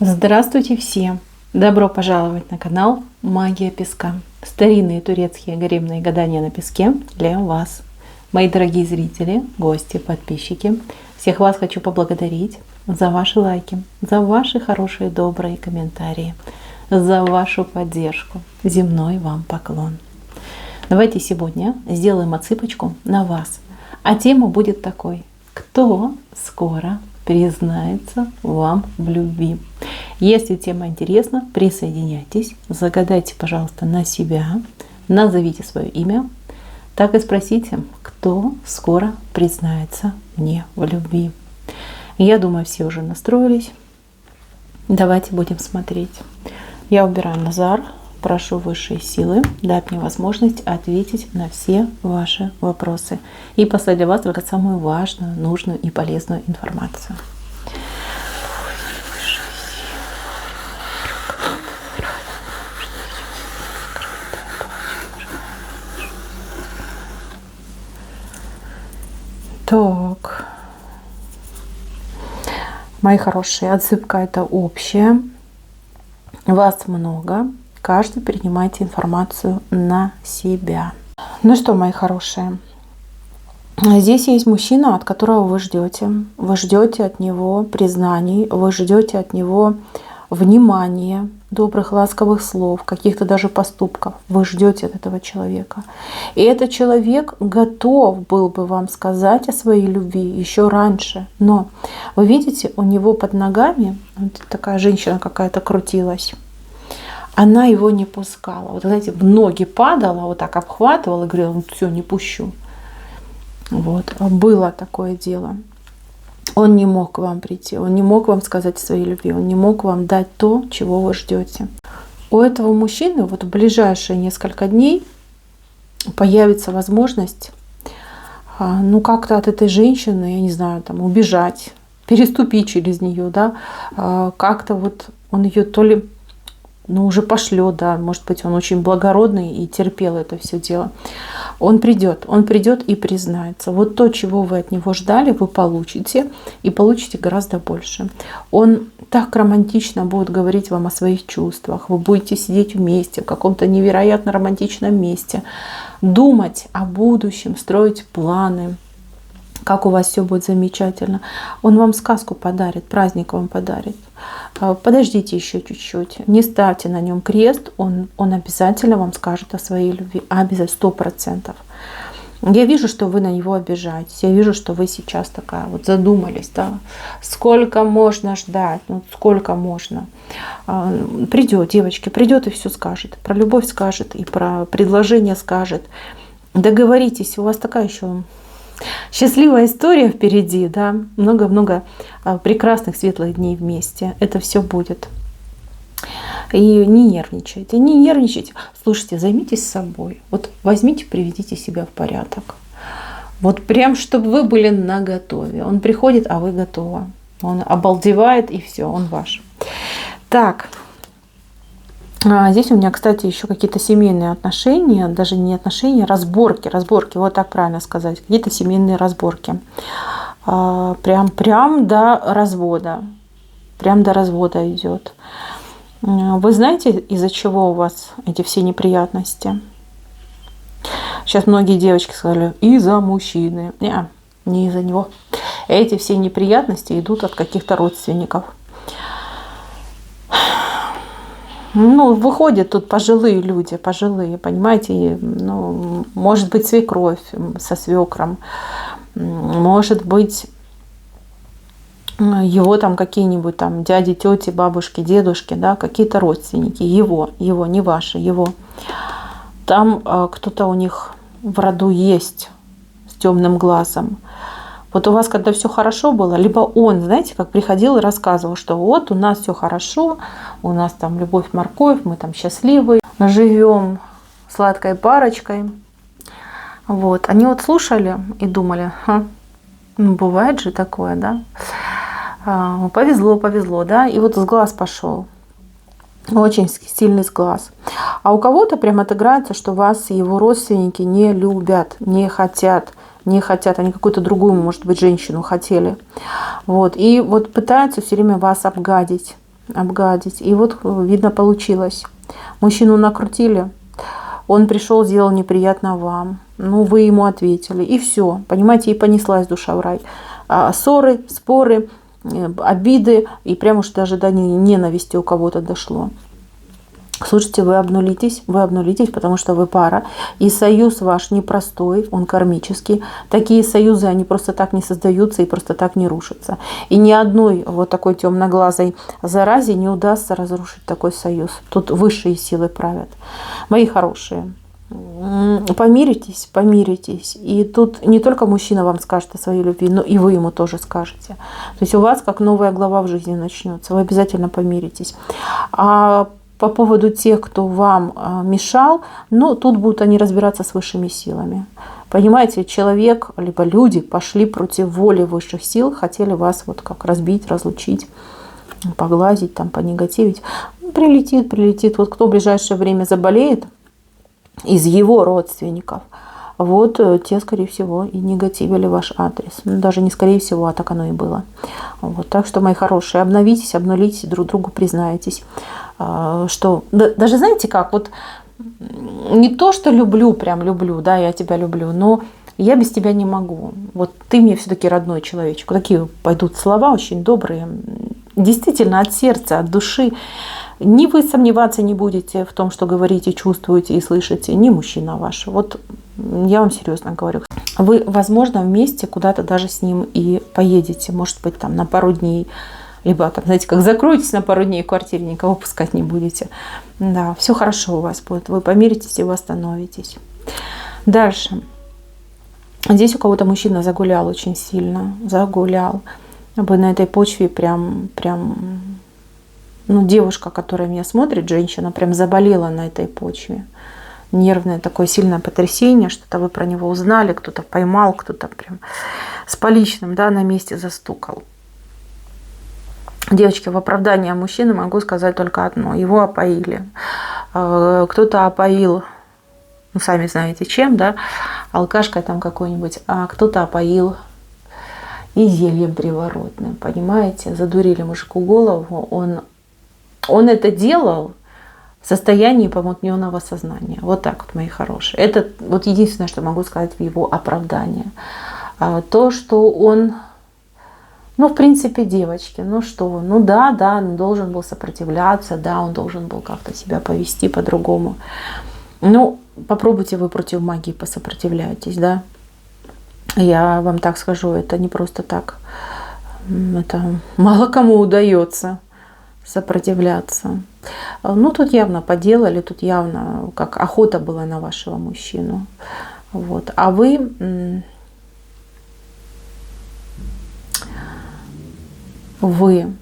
Здравствуйте всем! Добро пожаловать на канал Магия Песка. Старинные турецкие гаремные гадания на песке для вас. Мои дорогие зрители, гости, подписчики, всех вас хочу поблагодарить за ваши лайки, за ваши хорошие добрые комментарии, за вашу поддержку. Земной вам поклон. Давайте сегодня сделаем отсыпочку на вас. А тема будет такой: кто скоро признается вам в любви? Если тема интересна, присоединяйтесь, загадайте, пожалуйста, на себя, назовите свое имя, так и спросите, кто скоро признается мне в любви. Я думаю, все уже настроились. Давайте будем смотреть. Я убираю Назар, прошу высшие силы дать мне возможность ответить на все ваши вопросы и послать для вас только самую важную, нужную и полезную информацию. Так, мои хорошие, отсыпка это общая. Вас много. Каждый принимайте информацию на себя. Ну что, мои хорошие, здесь есть мужчина, от которого вы ждете. Вы ждете от него признаний, вы ждете от него внимания, добрых, ласковых слов, каких-то даже поступков. Вы ждете от этого человека. И этот человек готов был бы вам сказать о своей любви еще раньше. Но вы видите, у него под ногами вот такая женщина какая-то крутилась. Она его не пускала. Вот, знаете, в ноги падала, вот так обхватывала и говорила: ну все, не пущу. Вот, было такое дело. Он не мог к вам прийти, он не мог вам сказать о своей любви, он не мог вам дать то, чего вы ждете. У этого мужчины вот в ближайшие несколько дней появится возможность, ну как-то от этой женщины, я не знаю, там убежать, переступить через нее, да, как-то вот он ее то ли уже пошлет, да, может быть, он очень благородный и терпел это все дело. Он придет и признается. Вот то, чего вы от него ждали, вы получите, и получите гораздо больше. Он так романтично будет говорить вам о своих чувствах. Вы будете сидеть вместе в каком-то невероятно романтичном месте, думать о будущем, строить планы, как у вас все будет замечательно. Он вам сказку подарит, праздник вам подарит. Подождите еще чуть-чуть, не ставьте на нем крест, он обязательно вам скажет о своей любви, обязательно, 100%. Я вижу, что вы на него обижаетесь, я вижу, что вы сейчас такая вот задумались, да? Сколько можно ждать, ну сколько можно. Придет, девочки, придет и все скажет, про любовь скажет и про предложение скажет. Договоритесь, у вас такая еще счастливая история впереди, да, много-много прекрасных светлых дней вместе. Это все будет. И не нервничайте, не нервничайте. Слушайте, займитесь собой. Вот возьмите, приведите себя в порядок. Вот прям, чтобы вы были наготове. Он приходит, а вы готовы. Он обалдевает, и все, он ваш. Так. Здесь у меня, кстати, еще какие-то семейные отношения, даже не отношения, разборки, вот так правильно сказать, какие-то семейные разборки. Прям до развода, идет. Вы знаете, из-за чего у вас эти все неприятности? Сейчас многие девочки сказали: из-за мужчины. Не из-за него. Эти все неприятности идут от каких-то родственников. Ну, выходят тут пожилые люди, понимаете, ну, может быть, свекровь со свекром, может быть, его там какие-нибудь там дяди, тети, бабушки, дедушки, да, какие-то родственники, его, не ваши, его. Там кто-то у них в роду есть с темным глазом. Вот у вас, когда все хорошо было, либо он, знаете, как приходил и рассказывал, что вот у нас все хорошо, у нас там любовь, морковь, мы там счастливы, живем сладкой парочкой. Вот. Они вот слушали и думали: ну бывает же такое, да? Повезло, да? И вот с глаз пошел. Очень сильный сглаз. А у кого-то прям отыграется, что вас его родственники не любят, не хотят. Они какую-то другую, может быть, женщину хотели. Вот. И вот пытаются все время вас обгадить. обгадить. И вот, видно, получилось. Мужчину накрутили, он пришел, сделал неприятно вам. Ну, вы ему ответили. И все. Понимаете, и понеслась душа в рай. Ссоры, споры, обиды. И прямо уж даже до ненависти у кого-то дошло. Слушайте, вы обнулитесь, потому что вы пара. И союз ваш непростой, он кармический. Такие союзы, они просто так не создаются и просто так не рушатся. И ни одной вот такой темноглазой заразе не удастся разрушить такой союз. Тут высшие силы правят. Мои хорошие, помиритесь, помиритесь. И тут не только мужчина вам скажет о своей любви, но и вы ему тоже скажете. То есть у вас как новая глава в жизни начнется. Вы обязательно помиритесь. А по поводу тех, кто вам мешал, ну, тут будут они разбираться с высшими силами. Понимаете, человек, либо люди пошли против воли высших сил, хотели вас вот как разбить, разлучить, поглазить, там, понегативить. Прилетит. Вот кто в ближайшее время заболеет из его родственников, вот те, скорее всего, и негативили ваш адрес. Ну, даже не скорее всего, а так оно и было. Вот. Так что, мои хорошие, обновитесь, обнулитесь, друг другу признаетесь. Что, даже знаете как, вот не то, что люблю, прям люблю, да, я тебя люблю, но я без тебя не могу. Вот ты мне все-таки родной человечек. Вот такие пойдут слова очень добрые, действительно от сердца, от души. Ни вы сомневаться не будете в том, что говорите, чувствуете и слышите, ни мужчина ваш. Вот я вам серьезно говорю. Вы, возможно, вместе куда-то даже с ним и поедете, может быть, там на пару дней. Либо, там, знаете, как закроетесь на пару дней в квартире, никого пускать не будете. Да, все хорошо у вас будет. Вы помиритесь и восстановитесь. Дальше. Здесь у кого-то мужчина загулял очень сильно. Загулял. Вы на этой почве прям, ну, девушка, которая меня смотрит, женщина, прям заболела на этой почве. Нервное такое сильное потрясение, что-то вы про него узнали, кто-то поймал, кто-то прям с поличным, да, на месте застукал. Девочки, в оправдании мужчины могу сказать только одно. Его опоили. Кто-то опоил, ну, сами знаете чем, да, алкашкой там какой-нибудь, а кто-то опоил и зельем приворотным, понимаете? Задурили мужику голову. Он это делал в состоянии помутненного сознания. Вот так вот, мои хорошие. Это вот единственное, что могу сказать в его оправдании. То, что он... Ну, в принципе, девочки, ну что, ну да, он должен был сопротивляться, да, он должен был как-то себя повести по-другому. Ну, попробуйте вы против магии посопротивляйтесь, да. Я вам так скажу, это не просто так. Это мало кому удается сопротивляться. Ну, тут явно поделали, тут явно как охота была на вашего мужчину. Вот. А вы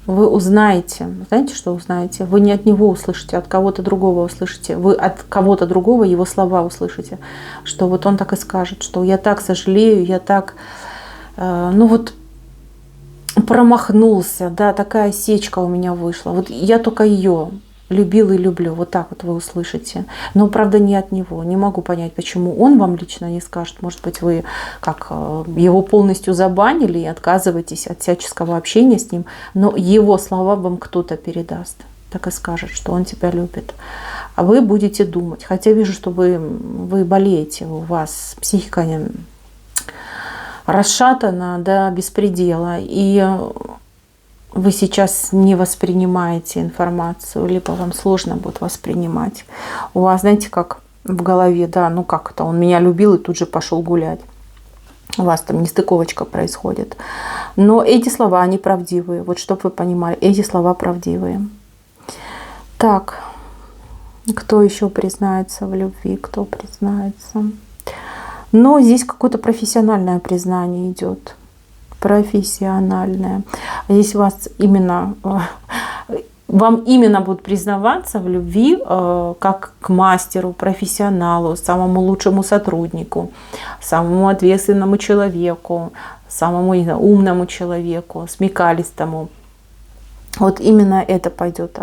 узнаете, знаете, что узнаете? Вы не от него услышите, от кого-то другого услышите. Вы от кого-то другого его слова услышите, что вот он так и скажет, что я так сожалею, я так, ну вот, промахнулся, да, такая сечка у меня вышла. Вот я только ее любил и люблю. Вот так вот вы услышите. Но, правда, не от него. Не могу понять, почему он вам лично не скажет. Может быть, вы как его полностью забанили и отказываетесь от всяческого общения с ним. Но его слова вам кто-то передаст. Так и скажет, что он тебя любит. А вы будете думать. Хотя вижу, что вы болеете. У вас психика расшатана до беспредела. И вы сейчас не воспринимаете информацию, либо вам сложно будет воспринимать. У вас, знаете, как в голове, да, ну как это, он меня любил и тут же пошел гулять. У вас там нестыковочка происходит. Но эти слова, они правдивые. Вот чтобы вы понимали, эти слова правдивые. Так, кто еще признается в любви, кто признается? Но здесь какое-то профессиональное признание идет. Профессиональное. Здесь вам именно будут признаваться в любви как к мастеру, профессионалу, самому лучшему сотруднику, самому ответственному человеку, самому умному человеку, смекалистому. Вот именно это пойдет.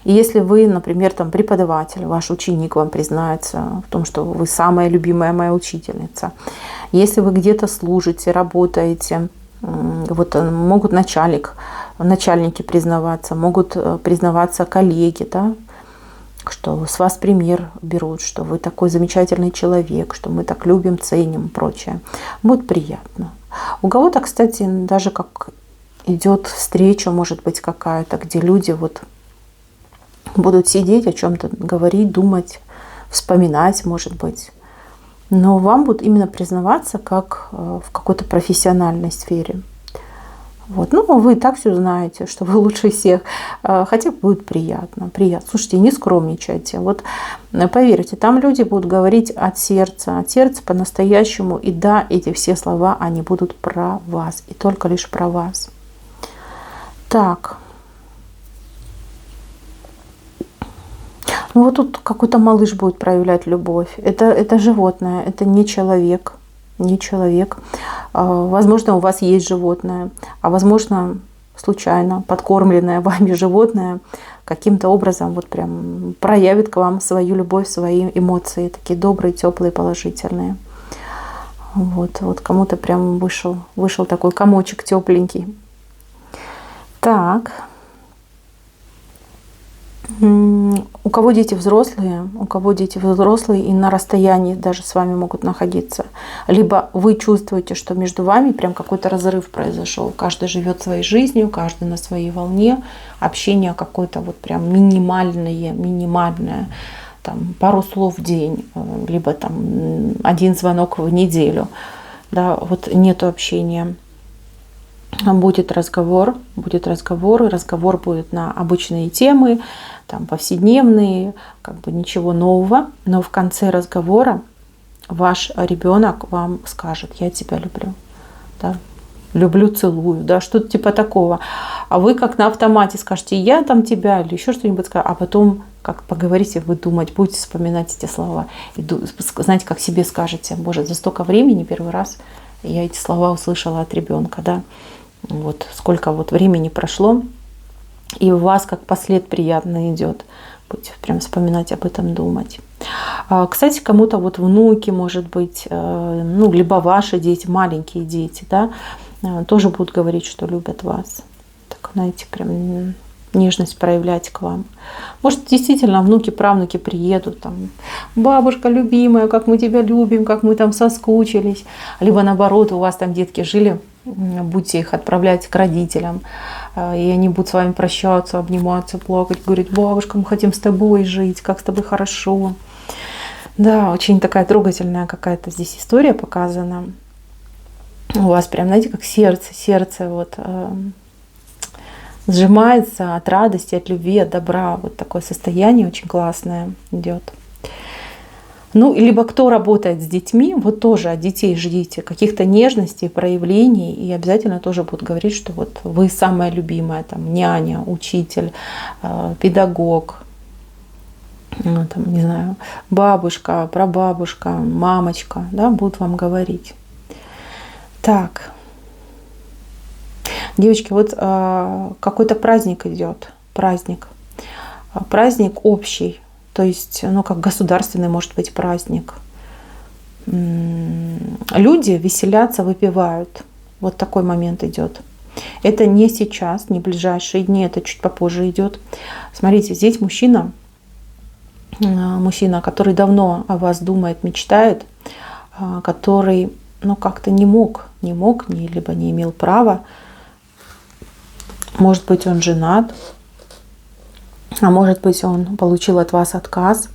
И если вы, например, там преподаватель, ваш ученик вам признается в том, что вы самая любимая моя учительница, если вы где-то служите, работаете, Вот могут начальники признаваться, могут признаваться коллеги, да, что с вас пример берут, что вы такой замечательный человек, что мы так любим, ценим и прочее. Будет приятно. У кого-то, кстати, даже как идет встреча, может быть, какая-то, где люди вот будут сидеть, о чем-то говорить, думать, вспоминать, может быть. Но вам будут именно признаваться как в какой-то профессиональной сфере. Вот. Ну, вы и так все знаете, что вы лучше всех. Хотя будет приятно. Приятно. Слушайте, не скромничайте. Вот поверьте, там люди будут говорить от сердца по-настоящему. И да, эти все слова, они будут про вас. И только лишь про вас. Так. Ну вот тут какой-то малыш будет проявлять любовь. Это животное, это не человек. Не человек. Возможно, у вас есть животное, а возможно, случайно подкормленное вами животное каким-то образом вот прям проявит к вам свою любовь, свои эмоции, такие добрые, теплые, положительные. Вот кому-то прям вышел такой комочек тепленький. Так. У кого дети взрослые и на расстоянии даже с вами могут находиться. Либо вы чувствуете, что между вами прям какой-то разрыв произошел. Каждый живет своей жизнью, каждый на своей волне. Общение какое-то вот прям минимальное. Там, пару слов в день, либо там один звонок в неделю. Да, вот нету общения. Будет разговор, и разговор будет на обычные темы, там, повседневные, как бы ничего нового. Но в конце разговора ваш ребенок вам скажет: я тебя люблю, да? Люблю, целую, да, что-то типа такого. А вы как на автомате скажете: я там тебя, или еще что-нибудь скажете, а потом как поговорите, вы думать, будете вспоминать эти слова. И знаете, как себе скажете: боже, за столько времени первый раз я эти слова услышала от ребенка, да. Вот сколько вот времени прошло, и у вас как послед приятно идет. Будете прям вспоминать об этом, думать. Кстати, кому-то вот внуки, может быть, ну, либо ваши дети, маленькие дети, да, тоже будут говорить, что любят вас. Так, знаете, прям нежность проявлять к вам. Может, действительно, внуки, правнуки приедут, там: бабушка любимая, как мы тебя любим, как мы там соскучились. Либо наоборот, у вас там детки жили, будете их отправлять к родителям, и они будут с вами прощаться, обниматься, плакать, говорить: бабушка, мы хотим с тобой жить, как с тобой хорошо. Да, очень такая трогательная какая-то здесь история показана. У вас прям, знаете, как сердце вот сжимается от радости, от любви, от добра. Вот такое состояние очень классное идет. Ну, либо кто работает с детьми, вот тоже от детей ждите каких-то нежностей, проявлений, и обязательно тоже будут говорить, что вот вы самая любимая, там, няня, учитель, педагог, ну, там, не знаю, бабушка, прабабушка, мамочка, да, будут вам говорить. Так, девочки, вот какой-то праздник идет, праздник общий. То есть, ну, как государственный, может быть, праздник. Люди веселятся, выпивают. Вот такой момент идет. Это не сейчас, не в ближайшие дни, это чуть попозже идет. Смотрите, здесь мужчина, который давно о вас думает, мечтает, который, ну, как-то не мог, либо не имел права. Может быть, он женат. А может быть, он получил от вас отказ.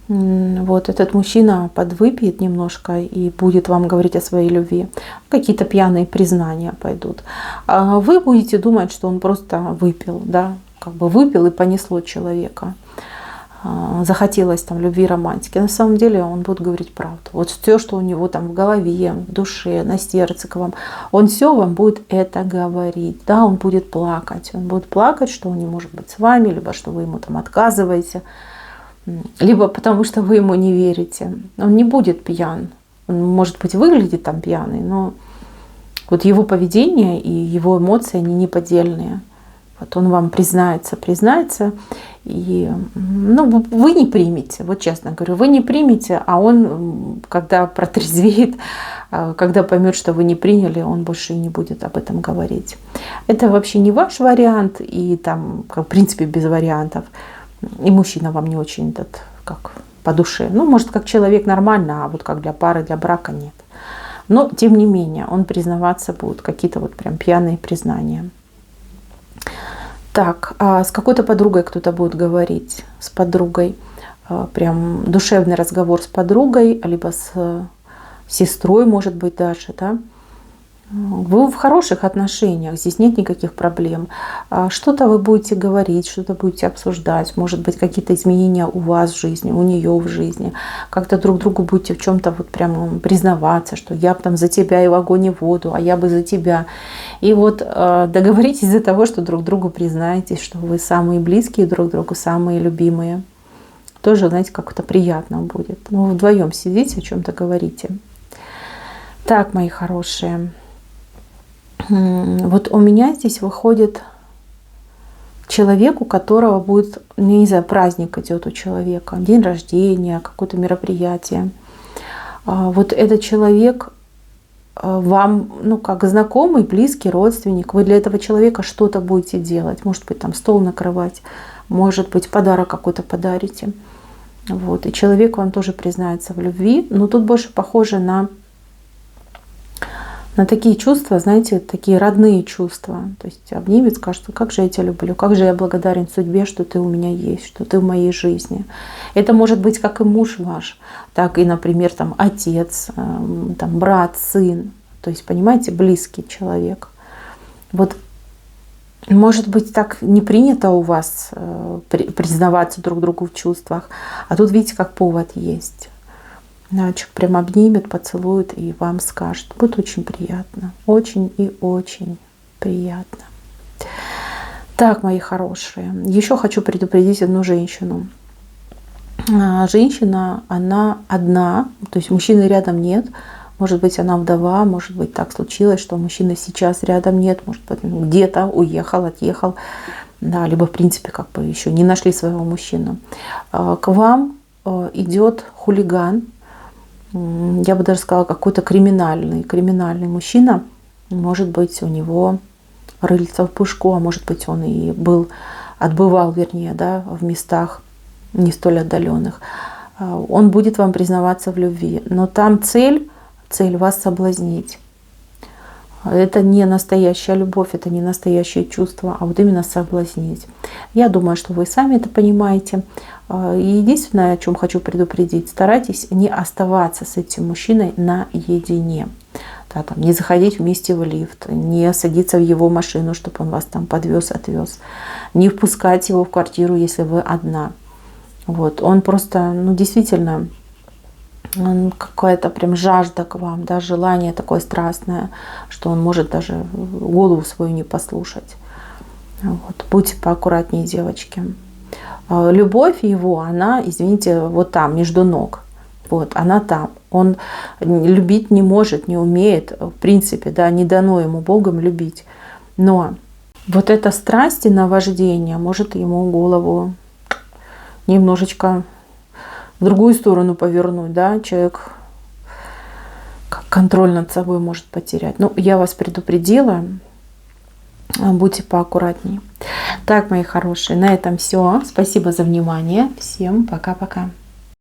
Вот этот мужчина подвыпьет немножко и будет вам говорить о своей любви. Какие-то пьяные признания пойдут. А вы будете думать, что он просто выпил, да, как бы выпил и понесло человека. Захотелось там любви, романтики. На самом деле он будет говорить правду. Вот все, что у него там в голове, в душе, на сердце к вам, он все вам будет это говорить. Да, он будет плакать. Он будет плакать, что он не может быть с вами, либо что вы ему там отказываете, либо потому что вы ему не верите. Он не будет пьян. Он, может быть, выглядит там пьяный, но вот его поведение и его эмоции, они неподдельные. Вот он вам признается, и ну, вы не примете, вот честно говорю, вы не примете, а он, когда протрезвеет, когда поймет, что вы не приняли, он больше и не будет об этом говорить. Это вообще не ваш вариант, и там, в принципе, без вариантов. И мужчина вам не очень этот, как по душе. Ну, может, как человек нормально, а вот как для пары, для брака нет. Но, тем не менее, он признаваться будет, какие-то вот прям пьяные признания. Так, а с какой-то подругой кто-то будет говорить, с подругой, прям душевный разговор с подругой, либо с сестрой, может быть, даже, да. Вы в хороших отношениях, здесь нет никаких проблем. Что-то вы будете говорить, что-то будете обсуждать, может быть, какие-то изменения у вас в жизни, у нее в жизни. Как-то друг другу будете в чем-то вот прям признаваться, что я там за тебя и в огонь и в воду, а я бы за тебя. И вот договоритесь из-за того, что друг другу признаетесь, что вы самые близкие друг другу, самые любимые. Тоже, знаете, как-то приятно будет. Ну, вдвоем сидите, о чем-то говорите. Так, мои хорошие. Вот у меня здесь выходит человек, у которого будет, не знаю, праздник идет у человека, день рождения, какое-то мероприятие. Вот этот человек вам, ну, как знакомый, близкий, родственник, вы для этого человека что-то будете делать. Может быть, там стол накрывать, может быть, подарок какой-то подарите. Вот. И человек вам тоже признается в любви, но тут больше похоже на такие чувства, знаете, такие родные чувства. То есть обнимет, скажет, как же я тебя люблю, как же я благодарен судьбе, что ты у меня есть, что ты в моей жизни. Это может быть как и муж ваш, так и, например, там, отец, там, брат, сын. То есть, понимаете, близкий человек. Вот, может быть, так не принято у вас признаваться друг другу в чувствах, а тут, видите, как повод есть. Человек прям обнимет, поцелует и вам скажет. Будет очень приятно. Очень и очень приятно. Так, мои хорошие. Еще хочу предупредить одну женщину. Женщина, она одна. То есть мужчины рядом нет. Может быть, она вдова. Может быть, так случилось, что мужчины сейчас рядом нет. Может быть, где-то уехал, отъехал. Да, либо, в принципе, как бы еще не нашли своего мужчину. К вам идет хулиган. Я бы даже сказала, какой-то криминальный мужчина. Может быть, у него рыльца в пушку, а может быть, он и отбывал, вернее, да, в местах не столь отдаленных. Он будет вам признаваться в любви, но там цель вас соблазнить. Это не настоящая любовь, это не настоящее чувство, а вот именно соблазнить. Я думаю, что вы сами это понимаете. И единственное, о чем хочу предупредить, старайтесь не оставаться с этим мужчиной наедине. Да, там, не заходить вместе в лифт, не садиться в его машину, чтобы он вас там подвез, отвез. Не впускать его в квартиру, если вы одна. Вот. Он просто, ну, действительно, какая-то прям жажда к вам, да, желание такое страстное, что он может даже голову свою не послушать. Вот. Будьте поаккуратнее, девочки. Любовь его, она, извините, вот там, между ног. Вот, она там. Он любить не может, не умеет, в принципе, да, не дано ему Богом любить. Но вот эта страсть и наваждение может ему голову немножечко в другую сторону повернуть, да, человек как контроль над собой может потерять. Ну, я вас предупредила, будьте поаккуратнее. Так, мои хорошие, на этом все. Спасибо за внимание. Всем пока-пока.